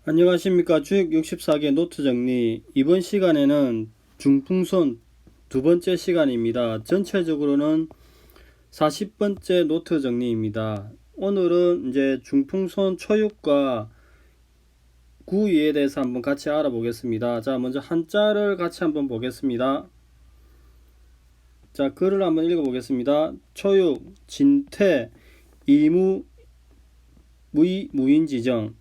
안녕하십니까. 주역 64개 노트 정리. 이번 시간에는 중풍선 두 번째 시간입니다. 전체적으로는 40번째 노트 정리입니다. 오늘은 이제 중풍선 초육과 구위에 대해서 한번 같이 알아보겠습니다. 자, 먼저 한자를 같이 한번 보겠습니다. 자, 글을 한번 읽어보겠습니다. 초육, 진퇴, 이무, 무인지정.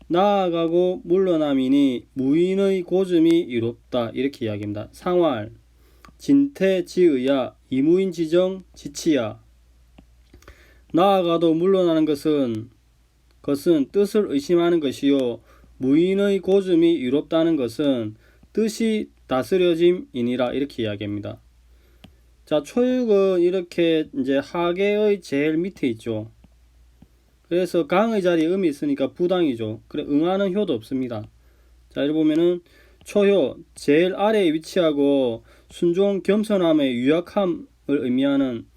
나아가고 물러남이니 무인의 고즘이 이롭다. 이렇게 이야기합니다. 상활, 진퇴지의야, 이무인지정 지치야. 나아가도 물러나는 것은 뜻을 의심하는 것이요, 무인의 고즘이 이롭다는 것은 뜻이 다스려짐이니라. 이렇게 이야기합니다. 자, 초육은 이렇게 이제 하계의 제일 밑에 있죠. 그래서 강의 자리에 음이 있으니까 부당이죠. 그래, 응하는 효도 없습니다. 자, 여기 보면은 초효, 제일 아래에 위치하고 순종 겸손함의 유약함을 의미하는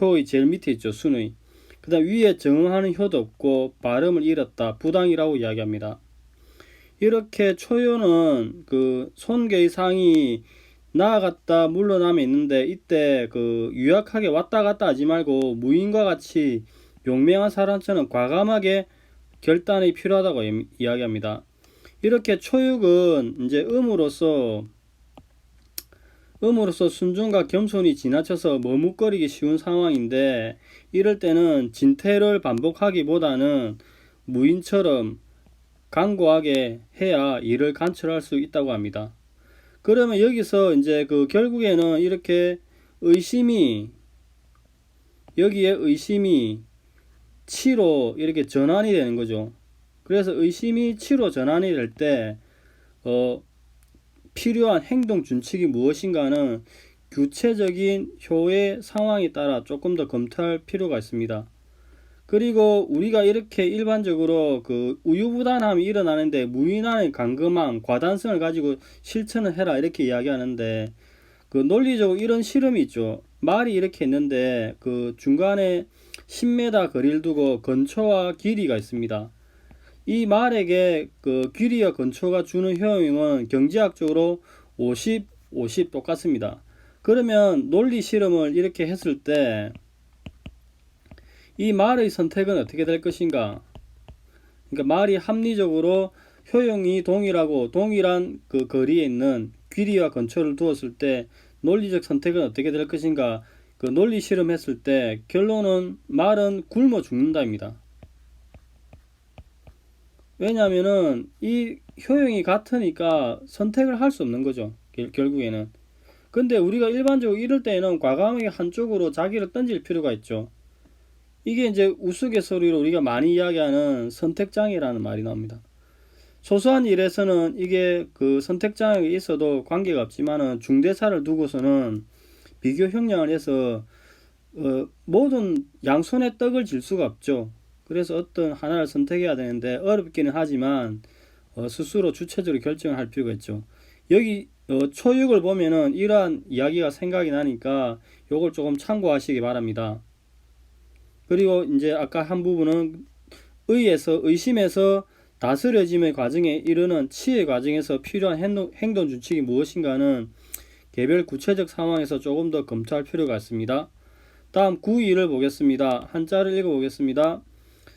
효의 제일 밑에 있죠. 순의. 그 다음 위에 정응하는 효도 없고 발음을 잃었다. 부당이라고 이야기합니다. 이렇게 초효는 그 손괴의 상이 나아갔다 물러남에 있는데, 이때 그 유약하게 왔다 갔다 하지 말고 무인과 같이 용맹한 사람처럼 과감하게 결단이 필요하다고 이야기합니다. 이렇게 초육은 이제 음으로서 순종과 겸손이 지나쳐서 머뭇거리기 쉬운 상황인데, 이럴 때는 진퇴를 반복하기보다는 무인처럼 강고하게 해야 이를 간철할 수 있다고 합니다. 그러면 여기서 이제 그 결국에는 이렇게 여기에 의심이 치로 이렇게 전환이 되는 거죠. 그래서 의심이 치로 전환이 될 때 필요한 행동 준칙이 무엇인가는 구체적인 효의 상황에 따라 조금 더 검토할 필요가 있습니다. 그리고 우리가 이렇게 일반적으로 그 우유부단함이 일어나는데 무인한의 강금함, 과단성을 가지고 실천을 해라 이렇게 이야기하는데, 그 논리적으로 이런 실험이 있죠. 말이 이렇게 있는데 그 중간에 10m 거리를 두고 건초와 길이가 있습니다. 이 말에게 그 길이와 건초가 주는 효용은 경제학적으로 50, 50 똑같습니다. 그러면 논리 실험을 이렇게 했을 때 이 말의 선택은 어떻게 될 것인가? 그러니까 말이 합리적으로 효용이 동일한 그 거리에 있는 길이와 건초를 두었을 때 논리적 선택은 어떻게 될 것인가? 그 논리 실험했을 때 결론은 말은 굶어 죽는다입니다. 왜냐하면은 이 효용이 같으니까 선택을 할 수 없는 거죠. 결국에는. 근데 우리가 일반적으로 이럴 때는 과감하게 한쪽으로 자기를 던질 필요가 있죠. 이게 이제 우스갯소리로 우리가 많이 이야기하는 선택장애라는 말이 나옵니다. 소소한 일에서는 이게 그 선택장애가 있어도 관계가 없지만은 중대사를 두고서는 비교 형량을 해서 모든 양손에 떡을 질 수가 없죠. 그래서 어떤 하나를 선택해야 되는데 어렵기는 하지만 스스로 주체적으로 결정을 할 필요가 있죠. 여기 초육을 보면은 이러한 이야기가 생각이 나니까 요걸 조금 참고하시기 바랍니다. 그리고 이제 아까 한 부분은 의심에서 다스려짐의 과정에 이르는 치의 과정에서 필요한 행동 준칙이 무엇인가는 개별 구체적 상황에서 조금 더 검토할 필요가 있습니다. 다음 9위를 보겠습니다. 한자를 읽어보겠습니다.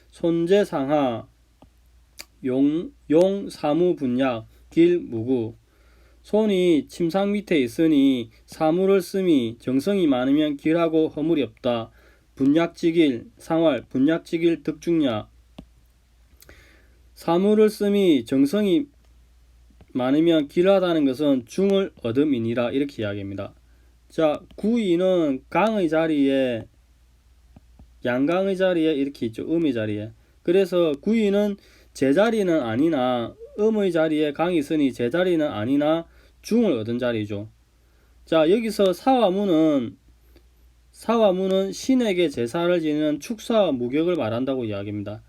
손재상하, 사무분약, 길무구. 손이 침상 밑에 있으니 사물을 씀이 정성이 많으면 길하고 허물이 없다. 분약지길, 상활, 분약지길 득중야. 사물을 씀이 정성이 많으면 길하다는 것은 중을 얻음이니라. 이렇게 이야기합니다. 자, 구이는 강의 자리에, 양강의 자리에 이렇게 있죠. 음의 자리에. 그래서 구이는 제자리는 아니나 음의 자리에 강이 있으니 제자리는 아니나 중을 얻은 자리죠. 자, 여기서 사와무는 신에게 제사를 지내는 축사와 무격을 말한다고 이야기합니다.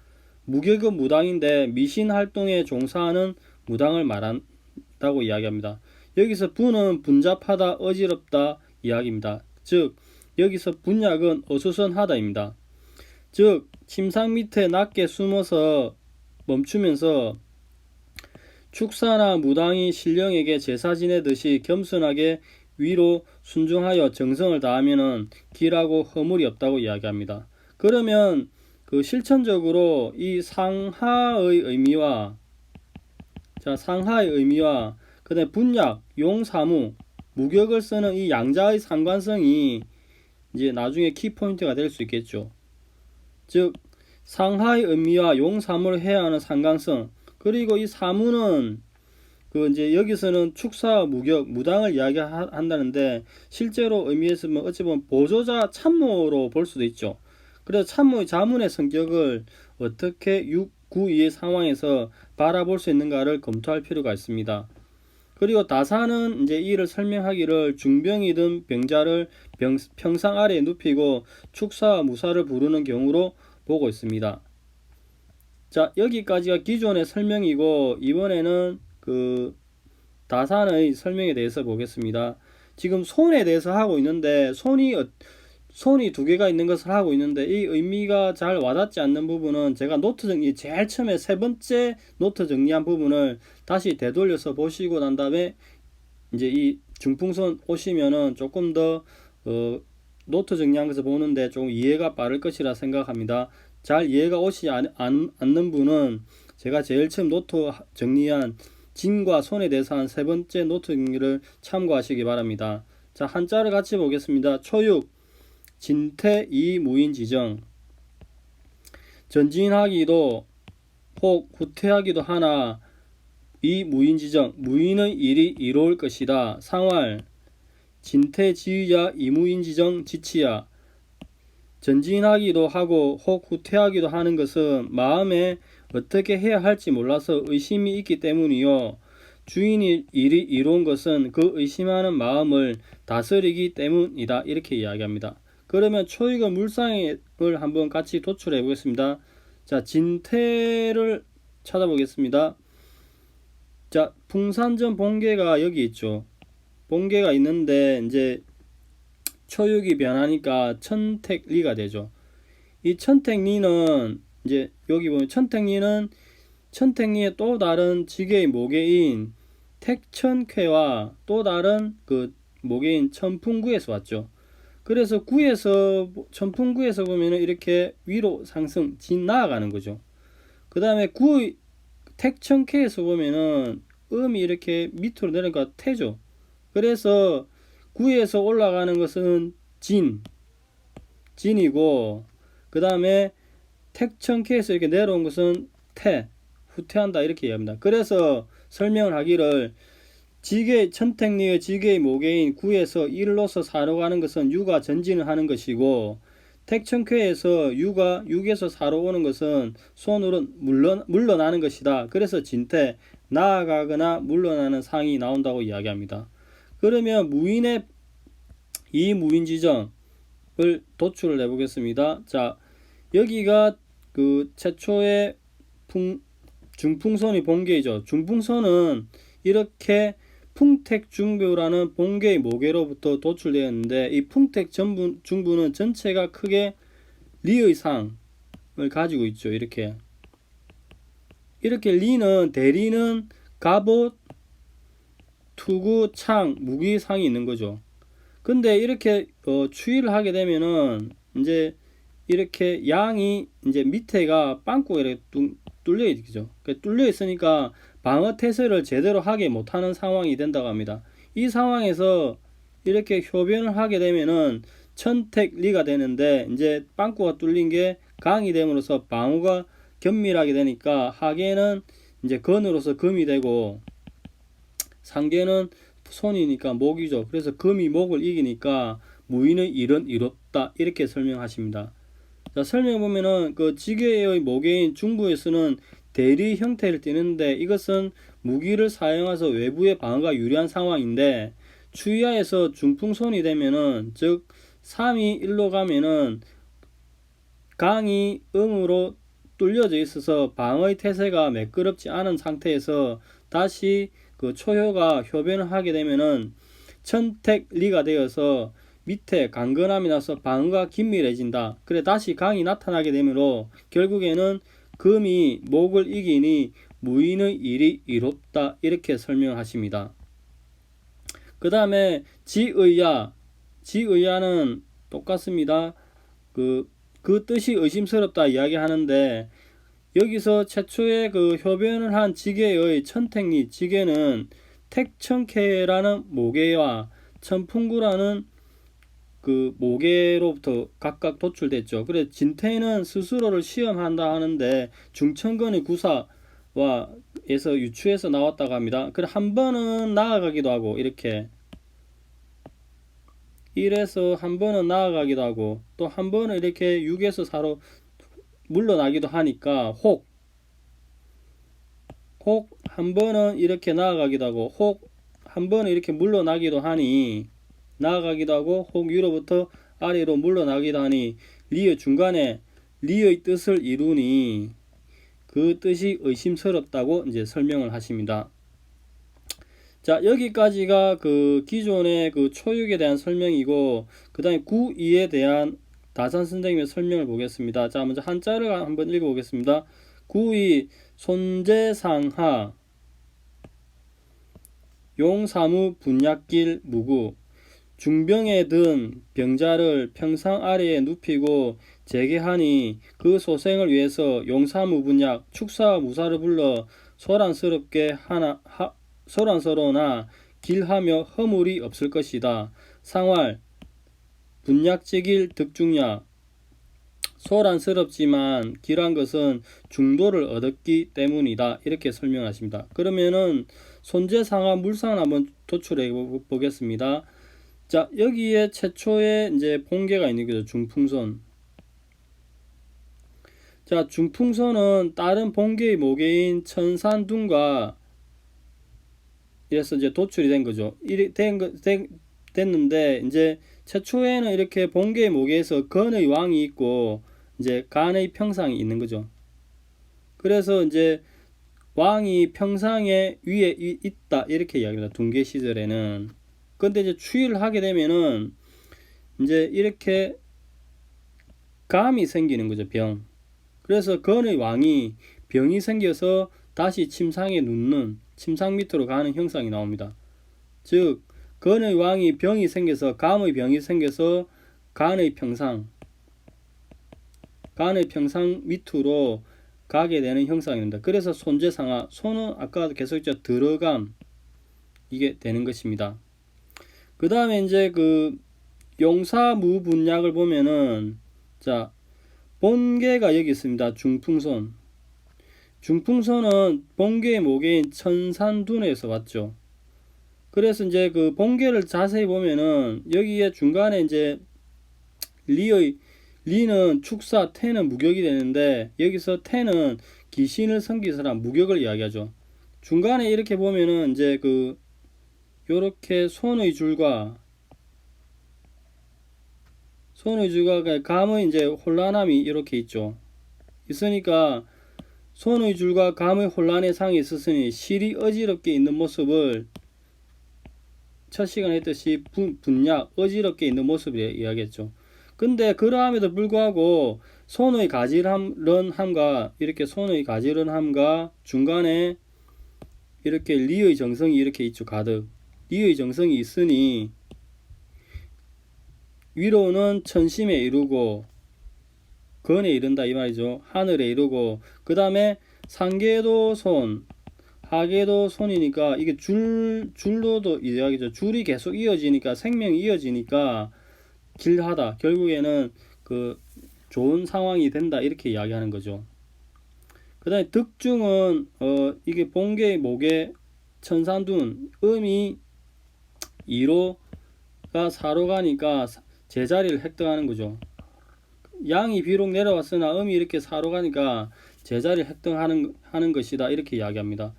무격은 무당인데 미신 활동에 종사하는 무당을 말한다고 이야기합니다. 여기서 분은 분잡하다, 어지럽다 이야기입니다. 즉 여기서 분약은 어수선하다입니다. 즉 침상 밑에 낮게 숨어서 멈추면서 축사나 무당이 신령에게 제사 지내듯이 겸손하게 위로 순종하여 정성을 다하면은 길하고 허물이 없다고 이야기합니다. 그러면 그 실천적으로 이 상하의 의미와 그다음에 분약, 용사무, 무격을 쓰는 이 양자의 상관성이 이제 나중에 키포인트가 될 수 있겠죠. 즉 상하의 의미와 용사무를 해야 하는 상관성, 그리고 이 사무는 그 이제 여기서는 축사, 무격, 무당을 이야기한다는데 실제로 의미에서는 어찌 보면 보조자 참모로 볼 수도 있죠. 그래서 참모의 자문의 성격을 어떻게 6, 9, 2의 상황에서 바라볼 수 있는가를 검토할 필요가 있습니다. 그리고 다사는 이제 이를 설명하기를 중병이든 병자를 평상 아래에 눕히고 축사와 무사를 부르는 경우로 보고 있습니다. 자, 여기까지가 기존의 설명이고 이번에는 그 다산의 설명에 대해서 보겠습니다. 지금 손에 대해서 하고 있는데 손이 두 개가 있는 것을 하고 있는데 이 의미가 잘 와닿지 않는 부분은 제가 노트 정리 제일 처음에 세 번째 노트 정리한 부분을 다시 되돌려서 보시고 난 다음에 이제 이 중풍선 오시면은 조금 더 노트 정리한 것을 보는데 좀 이해가 빠를 것이라 생각합니다. 잘 이해가 오지 않는 분은 제가 제일 처음 노트 정리한 진과 손에 대해서 한 세 번째 노트 정리를 참고하시기 바랍니다. 자, 한자를 같이 보겠습니다. 초육, 진태, 이, 무인, 지정. 전진하기도 혹 후퇴하기도 하나 이 무인, 지정. 무인의 일이 이로울 것이다. 상활, 진태, 지위야, 이무인, 지정, 지치야. 전진하기도 하고 혹 후퇴하기도 하는 것은 마음에 어떻게 해야 할지 몰라서 의심이 있기 때문이요. 주인이 일이 이로운 것은 그 의심하는 마음을 다스리기 때문이다. 이렇게 이야기합니다. 그러면 초익의 물상을 한번 같이 도출해 보겠습니다. 자, 진태를 찾아보겠습니다. 자, 풍산전 본계가 여기 있죠. 본계가 있는데 이제 초육이 변하니까 천택리가 되죠. 이 천택리는 이제 여기 보면 천택리의 또 다른 지계의 모계인 택천쾌와 또 다른 그 모계인 천풍구에서 왔죠. 그래서 천풍구에서 보면은 이렇게 위로 상승 진 나아가는 거죠. 그 다음에 택천쾌에서 보면은 음이 이렇게 밑으로 내려가 태죠. 그래서 구에서 올라가는 것은 진이고 그 다음에 택천케에서 이렇게 내려온 것은 후퇴한다 이렇게 얘기합니다. 그래서 설명을 하기를 천택리의 지계의 모계인 구에서 일로서 사로 가는 것은 유가 전진을 하는 것이고 택천쾌에서 유가 6에서 사로 오는 것은 손으로 물러나는 것이다. 그래서 진태, 나아가거나 물러나는 상이 나온다고 이야기합니다. 그러면 이 무인 지정을 도출을 해보겠습니다. 자, 여기가 그 최초의 중풍선이 본계이죠. 중풍선은 이렇게 풍택중부라는 본계의 모계로부터 도출되었는데 이 풍택중부는 전체가 크게 리의 상을 가지고 있죠. 이렇게 대리는 갑옷, 투구, 창, 무기상이 있는 거죠. 근데 이렇게 추위를 하게 되면은 이제 이렇게 양이 이제 밑에가 빵꾸가 이렇게 뚫려 있죠. 뚫려 있으니까 방어 태세를 제대로 하게 못하는 상황이 된다고 합니다. 이 상황에서 이렇게 효변을 하게 되면은 천택리가 되는데 이제 빵꾸가 뚫린 게 강이 됨으로써 방어가 견밀하게 되니까 하계는 이제 건으로서 금이 되고 상계는 손이니까 목이죠. 그래서 금이 목을 이기니까 무인의 일은 이롭다 이렇게 설명하십니다. 자, 설명해 보면은 그 지계의 모계인 중부에서는 대리 형태를 띠는데 이것은 무기를 사용해서 외부의 방어가 유리한 상황인데 추위하에서 중풍손이 되면은 즉 3이 1로 가면은 강이 음으로 뚫려져 있어서 방어의 태세가 매끄럽지 않은 상태에서 다시 그 초효가 효변을 하게 되면은 천택리가 되어서 밑에 강건함이 나서 방어가 긴밀해진다. 그래 다시 강이 나타나게 되므로 결국에는 금이 목을 이기니 무인의 일이 이롭다 이렇게 설명하십니다. 그 다음에 지의야는 똑같습니다. 그 뜻이 의심스럽다 이야기하는데 여기서 최초의 그 효변을 한 지게의 천택리 지게는 택천케라는 모계와 천풍구라는 그 모계로부터 각각 도출됐죠. 그래서 진태는 스스로를 시험한다 하는데 중천근의 구사와 에서 유추해서 나왔다고 합니다. 그래 한 번은 나아가기도 하고 이렇게 1에서 한 번은 나아가기도 하고 또 한 번은 이렇게 6에서 4로 물러나기도 하니까 혹 한 번은 이렇게 나아가기도 하고 혹 한 번은 이렇게 물러나기도 하니 나아가기도 하고 혹 위로부터 아래로 물러나기도 하니 리의 중간에 리의 뜻을 이루니 그 뜻이 의심스럽다고 이제 설명을 하십니다. 자, 여기까지가 그 기존의 그 초육에 대한 설명이고 그 다음에 구2에 대한 다산 선생님의 설명을 보겠습니다. 자, 먼저 한자를 한번 읽어보겠습니다. 구2 손재상하 용사무 분약길 무구 중병에 든 병자를 평상 아래에 눕히고 재개하니 그 소생을 위해서 용사무분약 축사와 무사를 불러 소란스럽게 소란스러우나 길하며 허물이 없을 것이다. 상활 분약직일 득중약 소란스럽지만 길한 것은 중도를 얻었기 때문이다. 이렇게 설명하십니다. 그러면은 손재상하 물상을 한번 도출해 보겠습니다. 자, 여기에 최초의 이제 본계가 있는 거죠. 중풍선. 자, 중풍선은 다른 본계의 모계인 천산둔과 이래서 이제 도출이 된 거죠. 됐는데 이제 최초에는 이렇게 본계의 모계에서 건의 왕이 있고 이제 간의 평상이 있는 거죠. 그래서 이제 왕이 평상에 위에 있다 이렇게 이야기합니다. 둔계 시절에는. 근데 이제 추위를 하게 되면은 이제 이렇게 감이 생기는 거죠. 병. 그래서 건의 왕이 병이 생겨서 다시 침상에 눕는 침상 밑으로 가는 형상이 나옵니다. 즉 건의 왕이 병이 생겨서 감의 병이 생겨서 간의 평상 밑으로 가게 되는 형상입니다. 그래서 손재상하 손은 아까 계속 있죠. 들어감 이게 되는 것입니다. 그 다음에 이제 그 용사무분약을 보면은 자 본계가 여기 있습니다. 중풍선. 중풍선은 본계의 모계인 천산둔에서 왔죠. 그래서 이제 그 본계를 자세히 보면은 여기에 중간에 이제 리는 축사, 태는 무격이 되는데 여기서 태는 귀신을 섬긴 사람 무격을 이야기하죠. 중간에 이렇게 보면은 이제 그 요렇게 손의 줄과 감의 이제 혼란함이 이렇게 있죠. 있으니까 손의 줄과 감의 혼란의 상이 있었으니 실이 어지럽게 있는 모습을 첫 시간에 했듯이 분약 어지럽게 있는 모습을 이야기했죠. 근데 그러함에도 불구하고 손의 가지런함과 이렇게 손의 가지런함과 중간에 이렇게 리의 정성이 이렇게 있죠. 가득 리의 정성이 있으니 위로는 천심에 이르고 건에 이른다 이 말이죠. 하늘에 이르고 그 다음에 상계도 손 하계도 손이니까 이게 줄로도 이야기죠. 줄이 계속 이어지니까 생명이 이어지니까 길하다. 결국에는 그 좋은 상황이 된다 이렇게 이야기하는 거죠. 그 다음에 득중은 이게 본계 목에 천산둔 음이 2로가 4로 가니까 제자리를 획득하는 거죠. 양이 비록 내려왔으나 음이 이렇게 4로 가니까 제자리를 획득하는 것이다 이렇게 이야기합니다.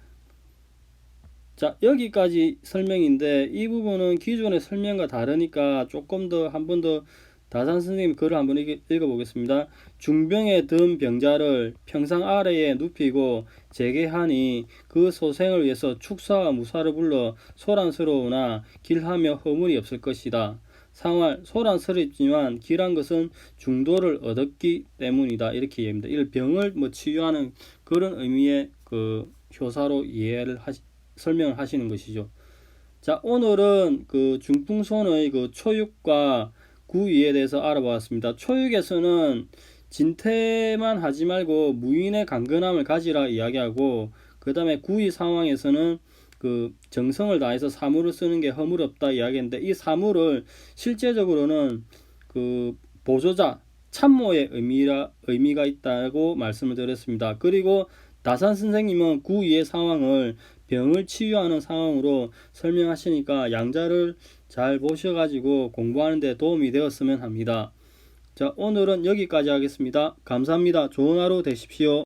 자, 여기까지 설명인데 이 부분은 기존의 설명과 다르니까 조금 더 한 번 더 다산 선생님 글을 한번 읽어보겠습니다. 중병에 든 병자를 평상 아래에 눕히고 재개하니 그 소생을 위해서 축사와 무사를 불러 소란스러우나 길하며 허물이 없을 것이다. 상활, 소란스럽지만 길한 것은 중도를 얻었기 때문이다. 이렇게 얘기합니다. 이를 병을 뭐 치유하는 그런 의미의 그 효사로 설명을 하시는 것이죠. 자, 오늘은 그 중풍손의 그 초육과 구위에 대해서 알아보았습니다. 초육에서는 진퇴만 하지 말고 무인의 강건함을 가지라 이야기하고, 그 다음에 구위 상황에서는 그 정성을 다해서 사물을 쓰는 게 허물없다 이야기했는데, 이 사물을 실제적으로는 그 보조자, 참모의 의미가 있다고 말씀을 드렸습니다. 그리고 다산 선생님은 구위의 상황을 병을 치유하는 상황으로 설명하시니까 양자를 잘 보셔가지고 공부하는 데 도움이 되었으면 합니다. 자, 오늘은 여기까지 하겠습니다. 감사합니다. 좋은 하루 되십시오.